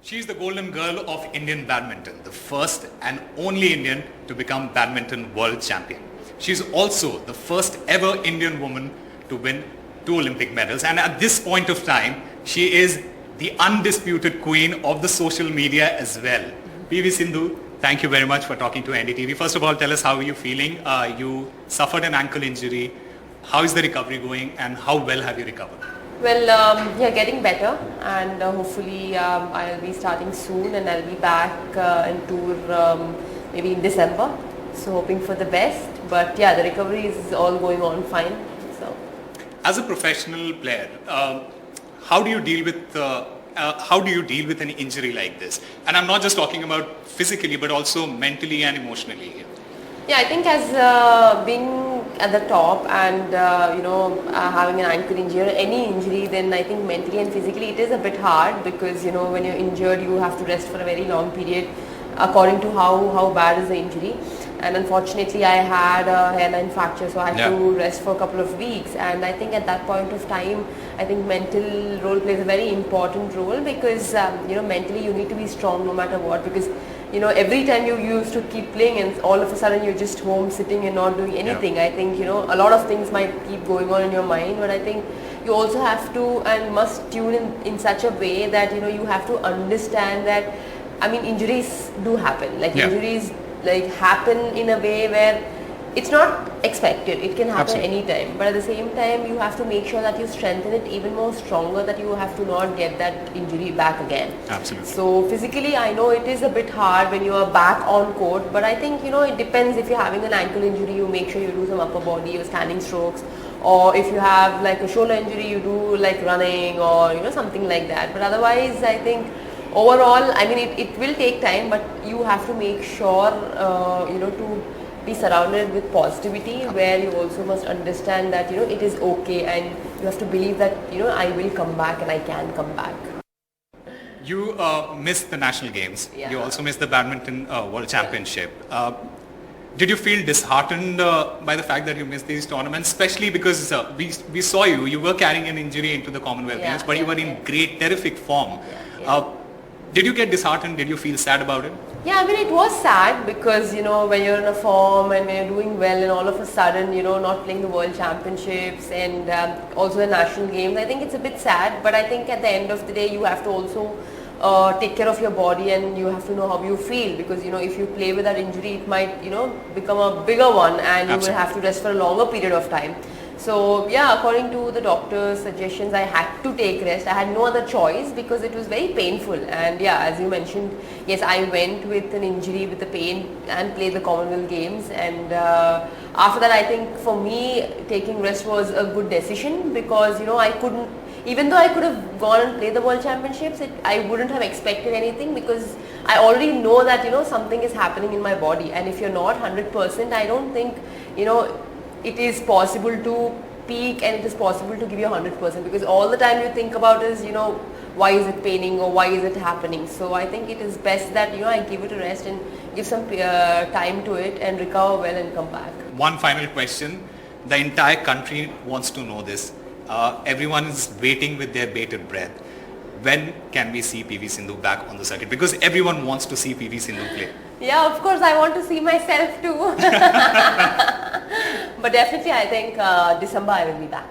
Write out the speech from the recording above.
She's the golden girl of Indian badminton, the first and only Indian to become badminton world champion. She's also the first ever Indian woman to win 2 Olympic medals, and at this point of time, she is the undisputed queen of the social media as well. PV Sindhu, thank you very much for talking to NDTV. First of all, tell us how are you feeling? You suffered an ankle injury. How is the recovery going, and how well have you recovered? Well, yeah, getting better, and hopefully I'll be starting soon, and I'll be back in tour maybe in December. So hoping for the best, but yeah, the recovery is all going on fine. So, as a professional player, how do you deal with an injury like this? And I'm not just talking about physically, but also mentally and emotionally here. Yeah, I think as being at the top and having an ankle injury or any injury, then I think mentally and physically it is a bit hard, because when you're injured you have to rest for a very long period according to how bad is the injury. And unfortunately I had a hairline fracture, so I had to rest for a couple of weeks, and I think at that point of time I think mental role plays a very important role, because mentally you need to be strong no matter what, because every time you used to keep playing and all of a sudden you're just home sitting and not doing anything. I think a lot of things might keep going on in your mind, but I think you also have to and must tune in such a way that you have to understand that injuries do happen, injuries happen in a way where it's not expected. It can happen anytime, but at the same time you have to make sure that you strengthen it even more stronger, that you have to not get that injury back again. Absolutely. So physically I know it is a bit hard when you are back on court, but I think it depends. If you're having an ankle injury, you make sure you do some upper body or standing strokes, or if you have like a shoulder injury, you do like running or something like that. But otherwise I think overall, it will take time, but you have to make sure to be surrounded with positivity, where you also must understand that it is okay, and you have to believe that I will come back and I can come back. You missed the national games. Yeah. You also missed the badminton world championship. Did you feel disheartened by the fact that you missed these tournaments, especially because we saw you were carrying an injury into the Commonwealth Games, but you were in great, terrific form. Did you get disheartened? Did you feel sad about it? Yeah, it was sad, because when you're in a form and when you're doing well, and all of a sudden not playing the world championships and also the national games, I think it's a bit sad. But I think at the end of the day you have to also take care of your body, and you have to know how you feel, because if you play with that injury, it might become a bigger one, and you will have to rest for a longer period of time. So yeah, according to the doctor's suggestions, I had to take rest. I had no other choice, because it was very painful. And yeah, as you mentioned, yes, I went with an injury, with the pain, and played the Commonwealth Games. And after that, I think for me, taking rest was a good decision, because I couldn't, even though I could have gone and played the World Championships, I wouldn't have expected anything, because I already know that something is happening in my body. And if you're not 100%, I don't think it is possible to peak, and it is possible to give you 100%, because all the time you think about is why is it paining or why is it happening. So I think it is best that I give it a rest and give some time to it and recover well and come back. One final question. The entire country wants to know this. Everyone is waiting with their bated breath. When can we see PV Sindhu back on the circuit? Because everyone wants to see PV Sindhu play. Yeah, of course I want to see myself too. But definitely I think December I will be back.